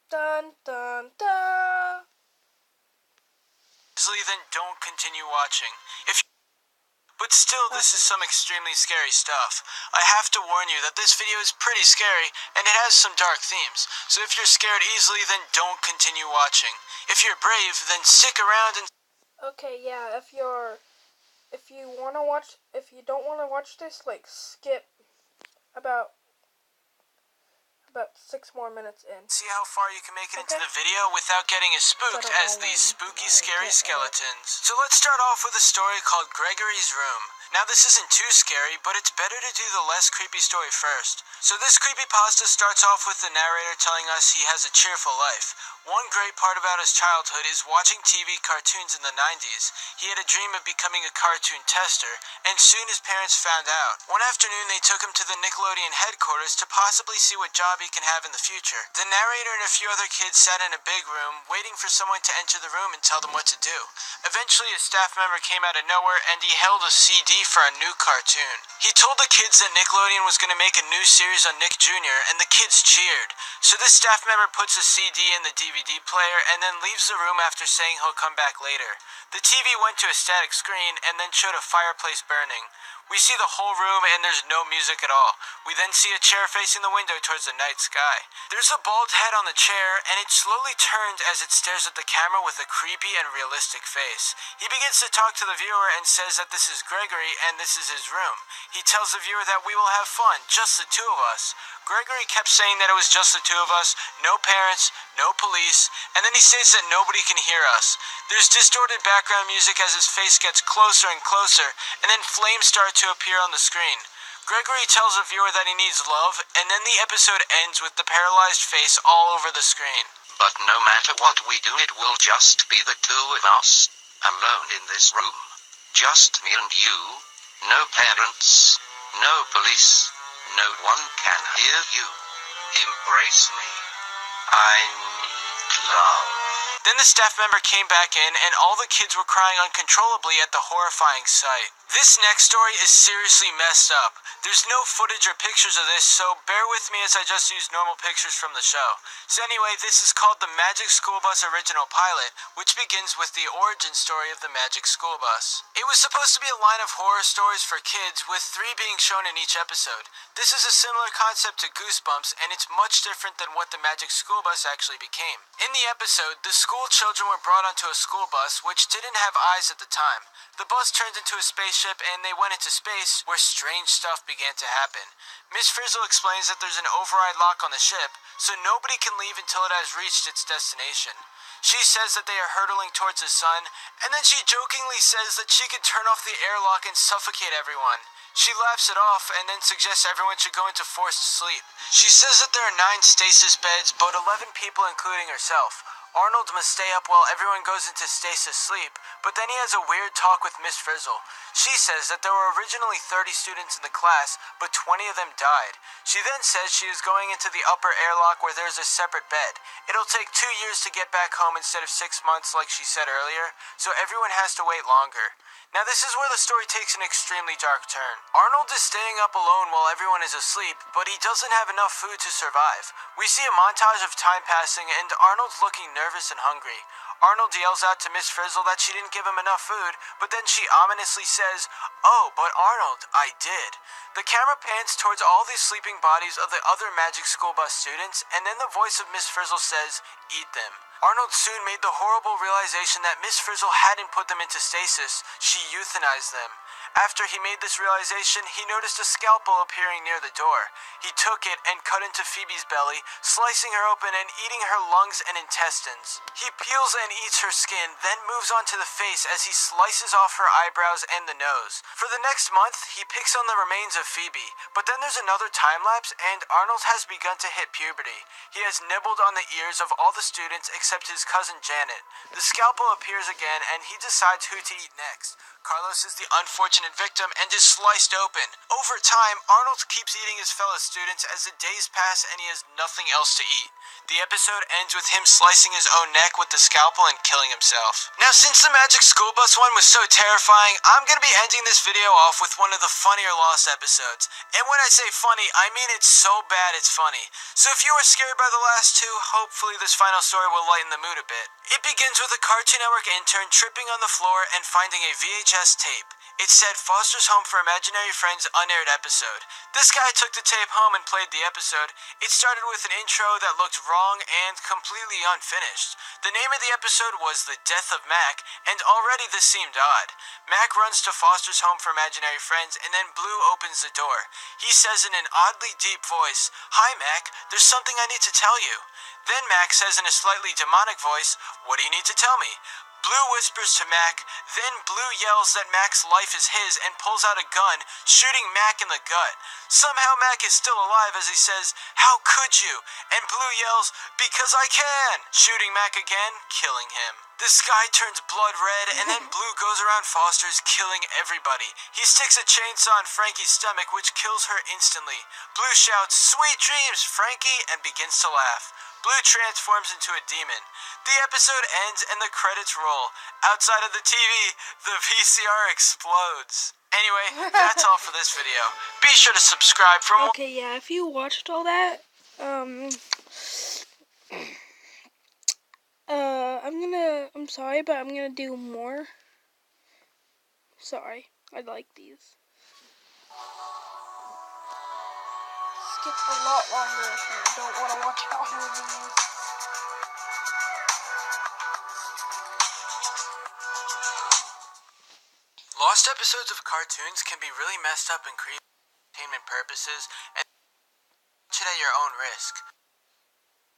Dun dun dun. Easily, then don't continue watching. But still, this is some extremely scary stuff. I have to warn you that this video is pretty scary, and it has some dark themes. So if you're scared easily, then don't continue watching. If you're brave, then stick around and... Okay, yeah, if you don't want to watch this, like, skip about 6 more minutes in. See how far you can make it into the video without getting as spooked as these spooky, scary skeletons. So let's start off with a story called Gregory's Room. Now this isn't too scary, but it's better to do the less creepy story first. So this creepypasta starts off with the narrator telling us he has a cheerful life. One great part about his childhood is watching TV cartoons in the 90s. He had a dream of becoming a cartoon tester, and soon his parents found out. One afternoon they took him to the Nickelodeon headquarters to possibly see what job he can have in the future. The narrator and a few other kids sat in a big room, waiting for someone to enter the room and tell them what to do. Eventually a staff member came out of nowhere and he held a CD for a new cartoon. He told the kids that Nickelodeon was going to make a new series on Nick Jr., and the kids cheered. So this staff member puts a CD in the DVD player and then leaves the room after saying he'll come back later. The TV went to a static screen and then showed a fireplace burning. We see the whole room and there's no music at all. We then see a chair facing the window towards the night sky. There's a bald head on the chair and it slowly turns as it stares at the camera with a creepy and realistic face. He begins to talk to the viewer and says that this is Gregory and this is his room. He tells the viewer that we will have fun, just the two of us. Gregory kept saying that it was just the two of us, no parents, no police, and then he states that nobody can hear us. There's distorted background music as his face gets closer and closer, and then flames start to appear on the screen. Gregory tells the viewer that he needs love, and then the episode ends with the paralyzed face all over the screen. But no matter what we do, it will just be the two of us, alone in this room. Just me and you. No parents, no police. No one can hear you. Embrace me. I need love. Then the staff member came back in and all the kids were crying uncontrollably at the horrifying sight. This next story is seriously messed up. There's no footage or pictures of this, so bear with me as I just use normal pictures from the show. So anyway, this is called the Magic School Bus Original Pilot, which begins with the origin story of the Magic School Bus. It was supposed to be a line of horror stories for kids, with 3 being shown in each episode. This is a similar concept to Goosebumps, and it's much different than what the Magic School Bus actually became. In the episode, the school children were brought onto a school bus which didn't have eyes at the time. The bus turned into a spaceship and they went into space where strange stuff began to happen. Miss Frizzle explains that there's an override lock on the ship, so nobody can leave until it has reached its destination. She says that they are hurtling towards the sun, and then she jokingly says that she could turn off the airlock and suffocate everyone. She laughs it off and then suggests everyone should go into forced sleep. She says that there are 9 stasis beds, but 11 people including herself. Arnold must stay up while everyone goes into stasis sleep, but then he has a weird talk with Miss Frizzle. She says that there were originally 30 students in the class, but 20 of them died. She then says she is going into the upper airlock where there's a separate bed. It'll take 2 years to get back home instead of 6 months like she said earlier, so everyone has to wait longer. Now this is where the story takes an extremely dark turn. Arnold is staying up alone while everyone is asleep, but he doesn't have enough food to survive. We see a montage of time passing and Arnold's looking nervous and hungry. Arnold yells out to Miss Frizzle that she didn't give him enough food, but then she ominously says, "Oh, but Arnold, I did." The camera pans towards all the sleeping bodies of the other Magic School Bus students, and then the voice of Miss Frizzle says, "Eat them." Arnold soon made the horrible realization that Miss Frizzle hadn't put them into stasis, she euthanized them. After he made this realization, he noticed a scalpel appearing near the door. He took it and cut into Phoebe's belly, slicing her open and eating her lungs and intestines. He peels and eats her skin, then moves on to the face as he slices off her eyebrows and the nose. For the next month, he picks on the remains of Phoebe, but then there's another time lapse and Arnold has begun to hit puberty. He has nibbled on the ears of all the students except his cousin Janet. The scalpel appears again and he decides who to eat next. Carlos is the unfortunate and victim and is sliced open. Over time, Arnold keeps eating his fellow students as the days pass and he has nothing else to eat. The episode ends with him slicing his own neck with the scalpel and killing himself. Now, since the Magic School Bus one was so terrifying, I'm gonna be ending this video off with one of the funnier Lost episodes. And when I say funny, I mean it's so bad it's funny. So if you were scared by the last two, hopefully this final story will lighten the mood a bit. It begins with a Cartoon Network intern tripping on the floor and finding a VHS tape. It said Foster's Home for Imaginary Friends unaired episode. This guy took the tape home and played the episode. It started with an intro that looked wrong and completely unfinished. The name of the episode was The Death of Mac, and already this seemed odd. Mac runs to Foster's Home for Imaginary Friends, and then Blue opens the door. He says in an oddly deep voice, "Hi Mac, there's something I need to tell you." Then Mac says in a slightly demonic voice, "What do you need to tell me?" Blue whispers to Mac, then Blue yells that Mac's life is his and pulls out a gun, shooting Mac in the gut. Somehow Mac is still alive as he says, "How could you?" And Blue yells, "Because I can!" shooting Mac again, killing him. The sky turns blood red, and then Blue goes around Foster's, killing everybody. He sticks a chainsaw in Frankie's stomach, which kills her instantly. Blue shouts, "Sweet dreams, Frankie," and begins to laugh. Blue transforms into a demon. The episode ends and the credits roll. Outside of the TV, the VCR explodes. Anyway, that's all for this video. Be sure to subscribe for more. Okay, yeah, if you watched all that, I'm sorry, but I'm gonna do more. Sorry, I like these. Skip a lot longer if you don't want to watch all of these. Lost episodes of cartoons can be really messed up and creepy for entertainment purposes, and watch it at your own risk.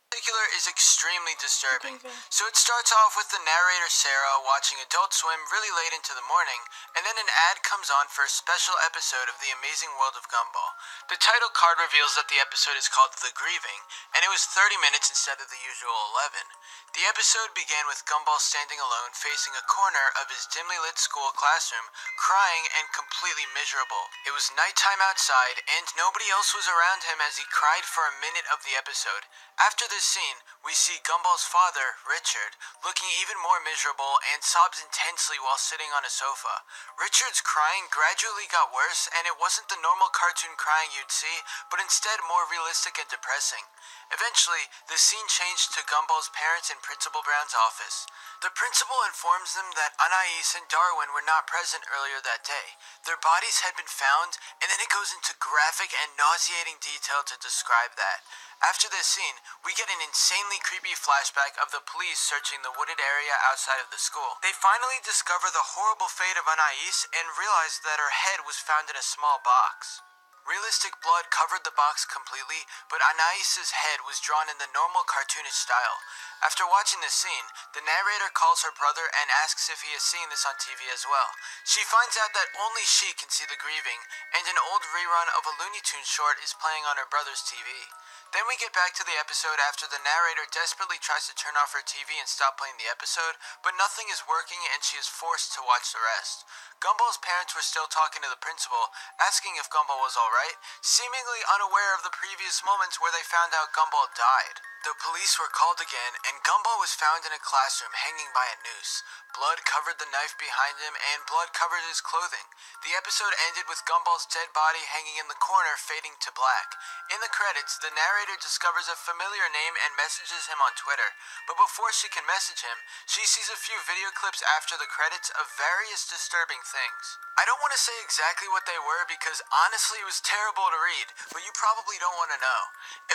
Particular is extremely disturbing. So it starts off with the narrator Sarah watching Adult Swim really late into the morning, and then an ad comes on for a special episode of The Amazing World of Gumball. The title card reveals that the episode is called The Grieving, and it was 30 minutes instead of the usual 11. The episode began with Gumball standing alone facing a corner of his dimly lit school classroom, crying and completely miserable. It was nighttime outside, and nobody else was around him as he cried for a minute of the episode. After this scene, we see Gumball's father, Richard, looking even more miserable and sobs intensely while sitting on a sofa. Richard's crying gradually got worse, and it wasn't the normal cartoon crying you'd see, but instead more realistic and depressing. Eventually, the scene changed to Gumball's parents in Principal Brown's office. The principal informs them that Anais and Darwin were not present earlier that day. Their bodies had been found, and then it goes into graphic and nauseating detail to describe that. After this scene, we get an insanely creepy flashback of the police searching the wooded area outside of the school. They finally discover the horrible fate of Anais and realize that her head was found in a small box. Realistic blood covered the box completely, but Anais's head was drawn in the normal cartoonish style. After watching this scene, the narrator calls her brother and asks if he has seen this on TV as well. She finds out that only she can see the grieving, and an old rerun of a Looney Tunes short is playing on her brother's TV. Then we get back to the episode after the narrator desperately tries to turn off her TV and stop playing the episode, but nothing is working and she is forced to watch the rest. Gumball's parents were still talking to the principal, asking if Gumball was alright, seemingly unaware of the previous moments where they found out Gumball died. The police were called again, and Gumball was found in a classroom hanging by a noose. Blood covered the knife behind him, and blood covered his clothing. The episode ended with Gumball's dead body hanging in the corner, fading to black. In the credits, the narrator discovers a familiar name and messages him on Twitter. But before she can message him, she sees a few video clips after the credits of various disturbing things. I don't want to say exactly what they were because honestly it was terrible to read, but you probably don't want to know.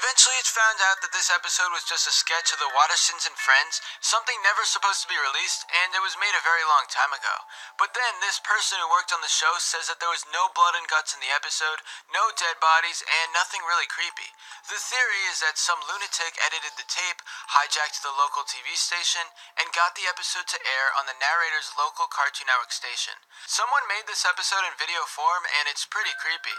Eventually it's found out that this episode was just a sketch of the Wattersons and Friends, something never supposed to be released, and it was made a very long time ago. But then this person who worked on the show says that there was no blood and guts in the episode, no dead bodies, and nothing really creepy. The theory is that some lunatic edited the tape, hijacked the local TV station, and got the episode to air on the narrator's local Cartoon Network station. Someone made this episode in video form, and it's pretty creepy.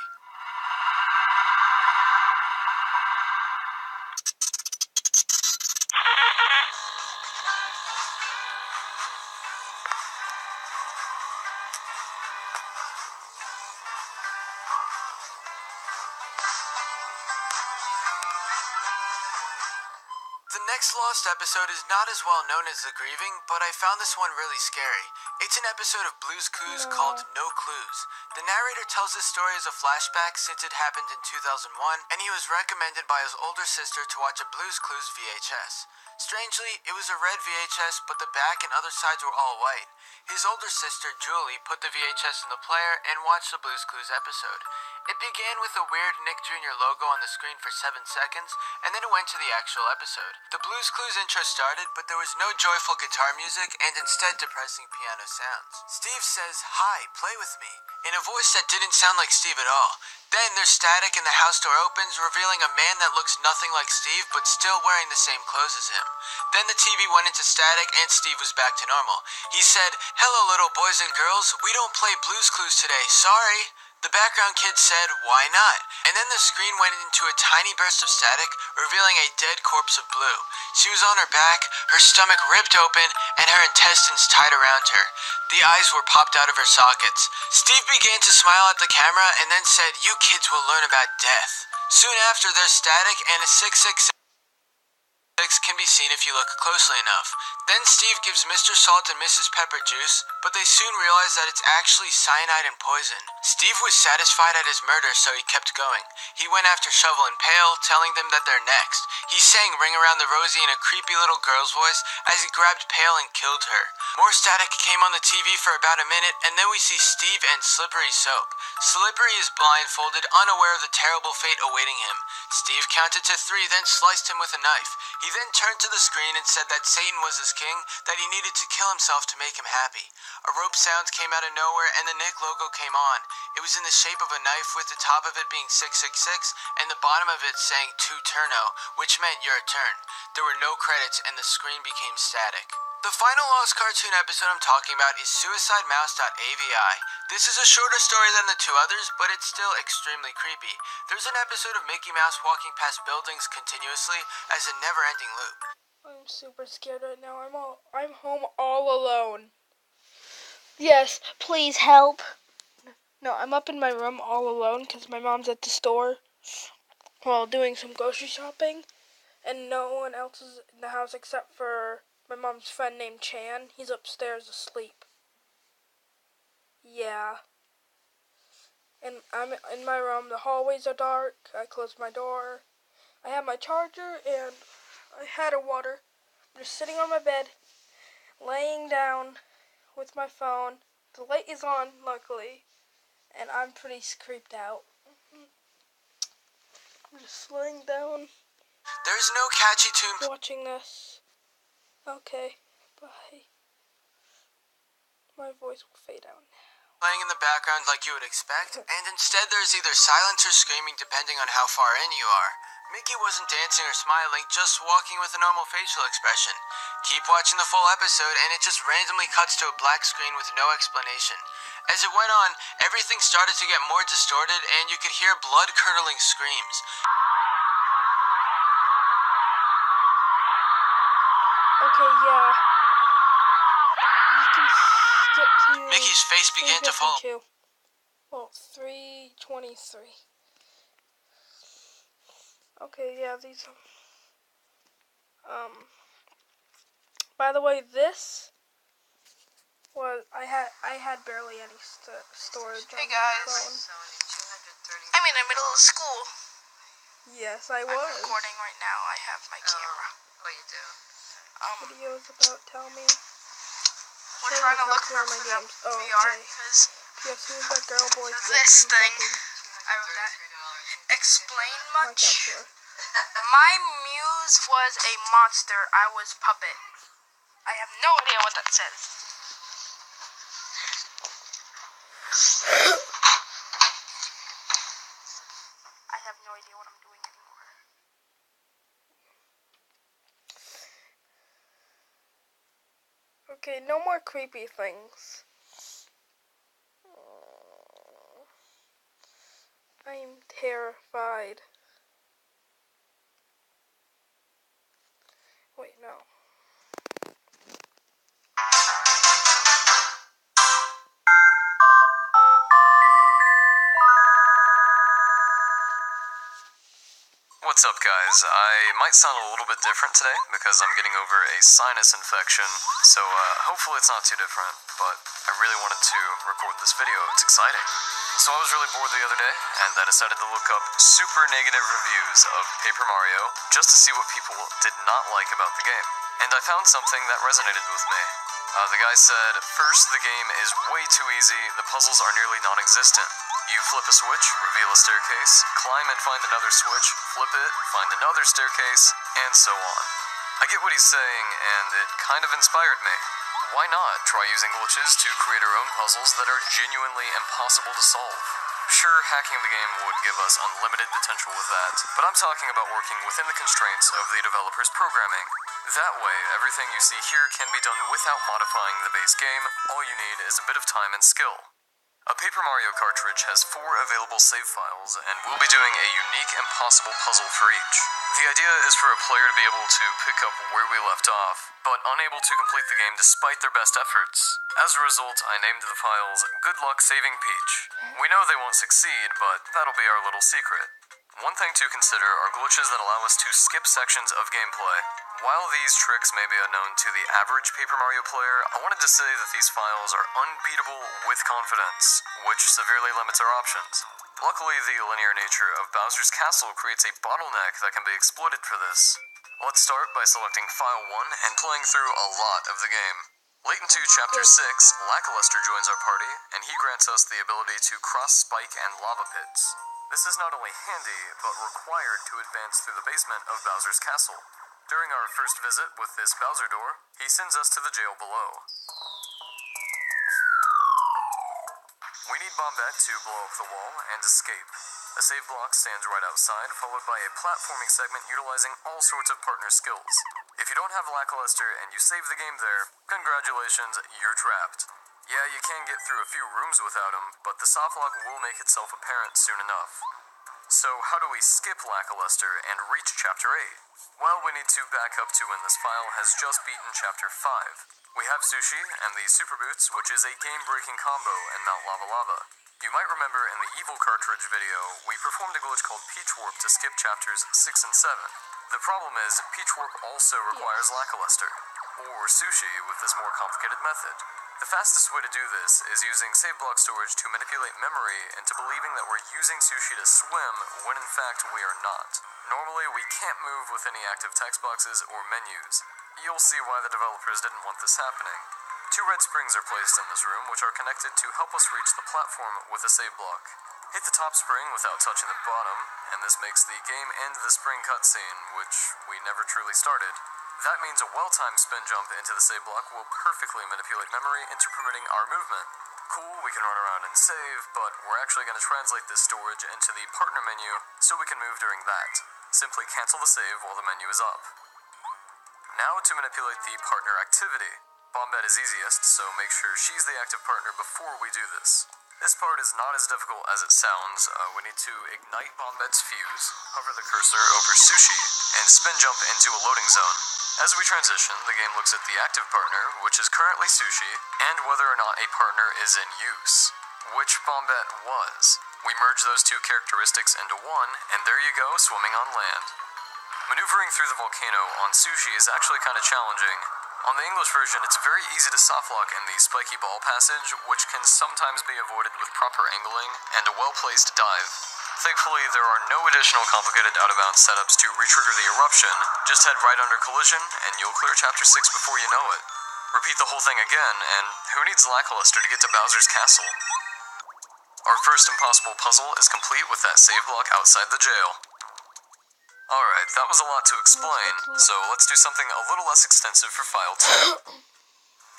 The next Lost episode is not as well known as The Grieving, but I found this one really scary. It's an episode of Blue's Clues called No Clues. The narrator tells this story as a flashback since it happened in 2001, and he was recommended by his older sister to watch a Blue's Clues VHS. Strangely, it was a red VHS, but the back and other sides were all white. His older sister, Julie, put the VHS in the player and watched the Blue's Clues episode. It began with a weird Nick Jr. logo on the screen for 7 seconds, and then it went to the actual episode. The Blue's Clues intro started, but there was no joyful guitar music and instead depressing piano sounds. Steve says, "Hi, play with me," in a voice that didn't sound like Steve at all. Then there's static and the house door opens, revealing a man that looks nothing like Steve but still wearing the same clothes as him. Then the TV went into static and Steve was back to normal. He said, "Hello little boys and girls, we don't play Blue's Clues today, sorry." The background kid said, "Why not?" And then the screen went into a tiny burst of static, revealing a dead corpse of Blue. She was on her back, her stomach ripped open, and her intestines tied around her. The eyes were popped out of her sockets. Steve began to smile at the camera and then said, "You kids will learn about death." Soon after, there's static and a 666 can be seen if you look closely enough. Then Steve gives Mr. Salt and Mrs. Pepper juice, but they soon realize that it's actually cyanide and poison. Steve was satisfied at his murder, so he kept going. He went after Shovel and Pail, telling them that they're next. He sang Ring Around the Rosie in a creepy little girl's voice as he grabbed Pail and killed her. More static came on the TV for about a minute, and then we see Steve and Slippery Soap. Slippery is blindfolded, unaware of the terrible fate awaiting him. Steve counted to 3, then sliced him with a knife. He then turned to the screen and said that Satan was his king, that he needed to kill himself to make him happy. A rope sound came out of nowhere and the Nick logo came on. It was in the shape of a knife with the top of it being 666 and the bottom of it saying "To Turno," which meant your turn. There were no credits and the screen became static. The final Lost cartoon episode I'm talking about is SuicideMouse.avi. This is a shorter story than the 2 others, but it's still extremely creepy. There's an episode of Mickey Mouse walking past buildings continuously as a never-ending loop. I'm super scared right now. I'm home all alone. Yes, please help. No, I'm up in my room all alone because my mom's at the store while doing some grocery shopping, and no one else is in the house except for my mom's friend named Chan. He's upstairs asleep. Yeah. And I'm in my room. The hallways are dark. I closed my door. I have my charger and I had a water. I'm just sitting on my bed, laying down with my phone. The light is on, luckily, and I'm pretty creeped out. I'm just laying down, There's no catchy tune watching this. Okay, bye. My voice will fade out now. playing in the background like you would expect, and instead there's either silence or screaming depending on how far in you are. Mickey wasn't dancing or smiling, just walking with a normal facial expression. Keep watching the full episode and it just randomly cuts to a black screen with no explanation. As it went on, everything started to get more distorted and you could hear blood-curdling screams. Okay, yeah. You can skip to Mickey's face began to fall. 3:52. Well, 3:23. Okay, yeah, these by the way, this was I had barely any storage on Hey my guys. phone. I'm in the middle of school. Yes, I I'm was. recording right now. I have my camera. What you do? Videos about Tell Me. We're Show trying the to look costume for on my the games. Oh, VR okay. because Yes, who's that girl boy? this thing. I wrote that. Explain much. My muse was a monster. I was puppet. I have no idea what that says. I have no idea what I'm doing anymore. Okay, no more creepy things. I'm terrified. Wait, no. What's up, guys? guys, I might sound a little bit different today because I'm getting over a sinus infection, so hopefully it's not too different, but I really wanted to record this video. It's exciting. So I was really bored the other day, and I decided to look up super negative reviews of Paper Mario just to see what people did not like about the game. And I found something that resonated with me. The guy said, first, the game is way too easy, the puzzles are nearly non-existent. You flip a switch, reveal a staircase, climb and find another switch, flip it, find another staircase, and so on. I get what he's saying, and it kind of inspired me. Why not try using glitches to create our own puzzles that are genuinely impossible to solve? Sure, hacking the game would give us unlimited potential with that, but I'm talking about working within the constraints of the developer's programming. That way, everything you see here can be done without modifying the base game. All you need is a bit of time and skill. A Paper Mario cartridge has 4 available save files, and we'll be doing a unique and possible puzzle for each. The idea is for a player to be able to pick up where we left off, but unable to complete the game despite their best efforts. As a result, I named the files Good Luck Saving Peach. We know they won't succeed, but that'll be our little secret. One thing to consider are glitches that allow us to skip sections of gameplay. While these tricks may be unknown to the average Paper Mario player, I wanted to say that these files are unbeatable with confidence, which severely limits our options. Luckily, the linear nature of Bowser's Castle creates a bottleneck that can be exploited for this. Let's start by selecting File 1 and playing through a lot of the game. Late into Chapter 6, Lackluster joins our party, and he grants us the ability to cross spike and lava pits. This is not only handy, but required to advance through the basement of Bowser's Castle. During our first visit with this Bowser door, he sends us to the jail below. We need Bombette to blow up the wall and escape. A save block stands right outside, followed by a platforming segment utilizing all sorts of partner skills. If you don't have Lackluster and you save the game there, congratulations, you're trapped. Yeah, you can get through a few rooms without him, but the soft lock will make itself apparent soon enough. So how do we skip Lackluster and reach Chapter 8? Well, we need to back up to when this file has just beaten Chapter 5. We have Sushi and the Super Boots, which is a game-breaking combo in Mount Lava Lava. You might remember in the Evil Cartridge video, we performed a glitch called Peach Warp to skip Chapters 6 and 7. The problem is, Peach Warp also requires Lackluster, or Sushi with this more complicated method. The fastest way to do this is using save block storage to manipulate memory into believing that we're using Sushi to swim when in fact we are not. Normally, we can't move with any active text boxes or menus. You'll see why the developers didn't want this happening. 2 red springs are placed in this room, which are connected to help us reach the platform with a save block. Hit the top spring without touching the bottom, and this makes the game end the spring cutscene, which we never truly started. That means a well-timed spin jump into the save block will perfectly manipulate memory into permitting our movement. Cool, we can run around and save, but we're actually going to translate this storage into the partner menu so we can move during that. Simply cancel the save while the menu is up. Now to manipulate the partner activity. Bombette is easiest, so make sure she's the active partner before we do this. This part is not as difficult as it sounds. We need to ignite Bombette's fuse, hover the cursor over Sushi, and spin jump into a loading zone. As we transition, the game looks at the active partner, which is currently Sushi, and whether or not a partner is in use. Which Bombette was. We merge those 2 characteristics into one, and there you go, swimming on land. Maneuvering through the volcano on Sushi is actually kind of challenging. On the English version, it's very easy to softlock in the spiky ball passage, which can sometimes be avoided with proper angling and a well-placed dive. Thankfully, there are no additional complicated out-of-bounds setups to retrigger the eruption. Just head right under collision, and you'll clear Chapter 6 before you know it. Repeat the whole thing again, and who needs Lackluster to get to Bowser's Castle? Our first impossible puzzle is complete with that save block outside the jail. Alright, that was a lot to explain, so let's do something a little less extensive for File 2.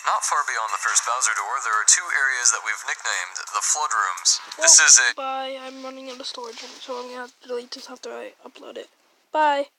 Not far beyond the first Bowser door, there are 2 areas that we've nicknamed the Flood Rooms. This is a... Bye, I'm running out of storage, so I'm gonna have to delete this after I upload it. Bye.